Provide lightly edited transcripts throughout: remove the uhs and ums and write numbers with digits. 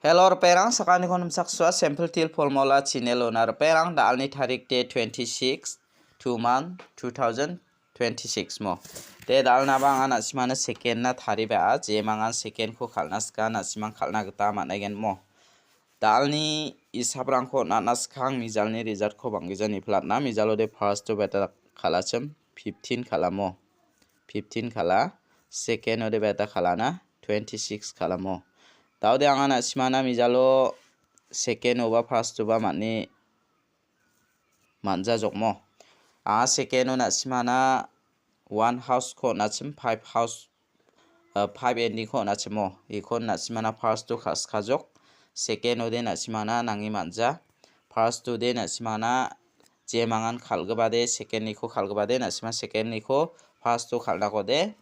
Hello perang sakani konum saksua sample til polmola channel onar perang dalni tarik day 26 2 month 2026 mo te dalna bang ana simana second na thari ba je mangan second ko khalnas ka na simang khalna gata managen mo dalni isabrang ko nanas khang mijalni result ko bangijani platna mijalo de first to beta khalacham 15 khalamo 15 khala second ode beta khalana 26 khalamo Taude angana simana mijalo second oba first oba mani manja jokmo second ona simana one house ko nachim five house five ending ko nachimo ikon na simana first to khas khajok second ode na simana nangi manja first ode na simana je mangan khalgabade second ni ko khalgabade na sima second ni ko first to khalna kode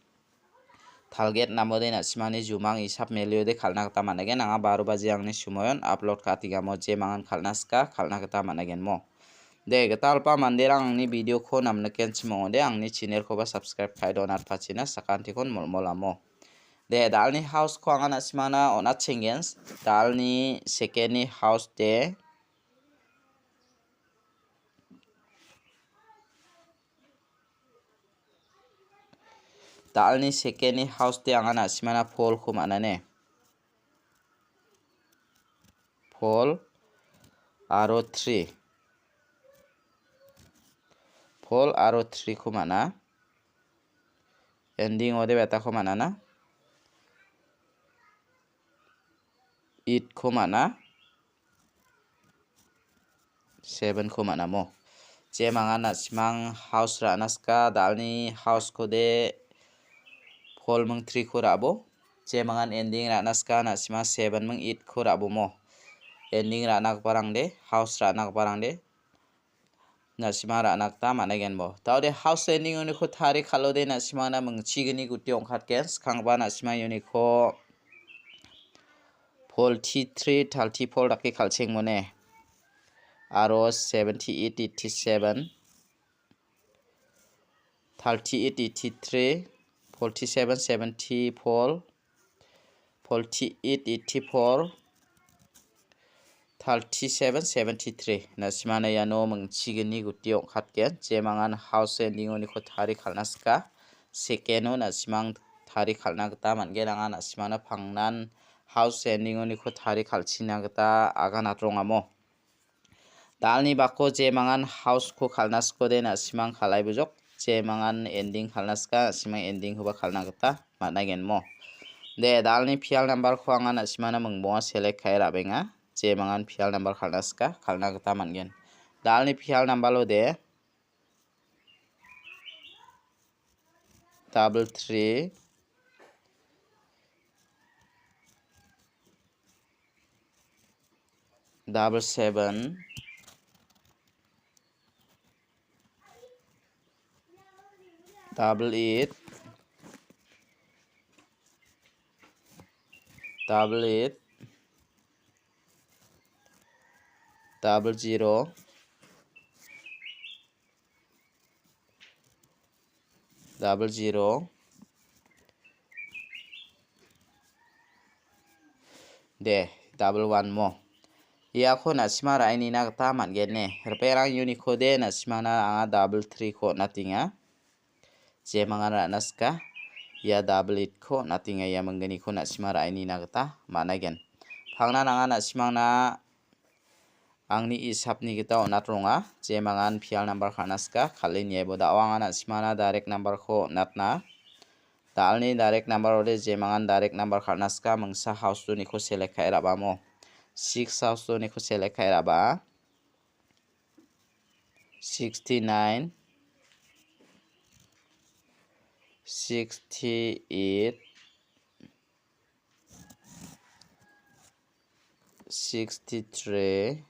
target namode na simani jumang isap melio de khalna kata managen anga 12 baji angni sumoyon upload katiga mo je mangan khalnaska khalna kata managen mo de gatalpa manderang angni video ko namna kenchimo de angni channel ko ba subscribe khai donat pachina sakanti kon molmolamo de dalni house ko anga na simana ona chengens dalni second ni house de dalni second ni house de anga na simana pole ko manane pole aro 3 pole aro 3 ko mana ending ode beta ko mana na it ko mana 7 ko mana mo je mangana simang house ra naska dalni house ko de pole mung 3 ko rabo je mangan ending ra naska na sima 7 mung 8 ko rabo mo ending ra nak barang de house ra nak barang de na sima ra nak ta managen bo taude house ending uni ko thari khalo de na sima na mung chigini guti ongkhat kes khangba na sima uni ko pole 3 34 rakki khalching mone aro 78 87 38 83 47 74 48 84 37 73 na simana yano mung chigini guti ongkhat ke je mangan house ending oni ko thari khalnaska second na simang thari khalna gata mange ranga na simana phangnan house ending oni ko thari khalchina gata agana trongamo dalni bako je mangan house ko khalnasko de na simang khalai bujok je mangan ending khalnaska simang ending hoba khalna gata managen mo de dalni fial number ko anga na simana mungbo select khai rabenga je mangan fial number khalnaska khalna gata mangen dalni fial number lo de 33 77 88 88 00 00 de 11 mo ya ko na sima rai ni na ta mangen ne reperang uni ko de na sima na anga 3 ko natinga je mangana naska ya 8 ko natinga ya mangani ko na sima rai ni na ta managen phangna nanga na sima na angni isapni gita onatronga je mangan fial number khanaska khali niebo da wanga na sima na direct number ko natna dalni direct number ode je mangan direct number khanaska mungsa house to ni ko select khai raba mo 6 house to ni ko select khai raba 69 68 63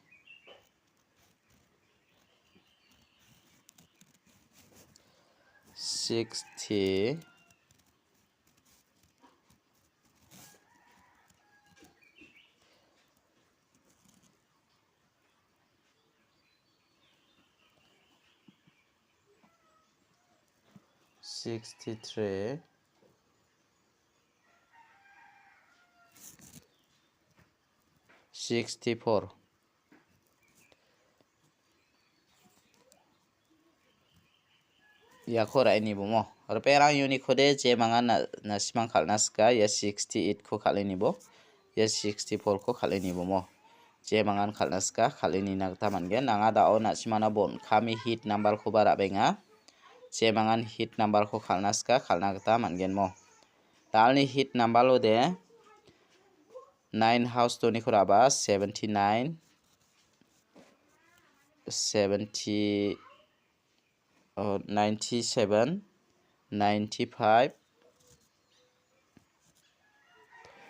60 63 64 ya khora ini bo mo perang unit khode je mangan na simang khalnas ka ya 68 ko khalini bo ya 64 ko khalini bo mo je mangan khalnas ka khalini na ta mangen nanga dao na simana bon khami hit number ko bara benga je mangan hit number ko khalnas ka khalna ta mangen mo dalni hit number lo de 9 house to ni khora ba 79 97 95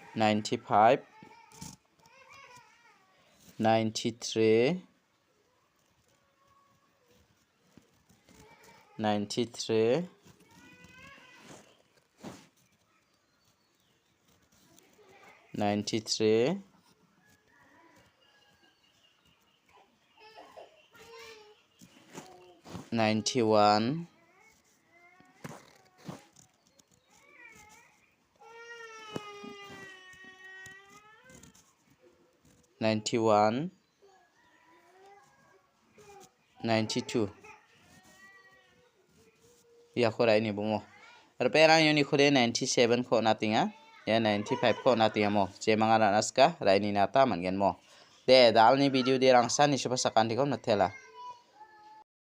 93 93 91 92 ya khora ini bo mo perang unit khode 97 ko natinga ya 95 ko natinga mo je mangana naska raini nata mangen mo de dalni video de rangsa ni supasakan dikom natela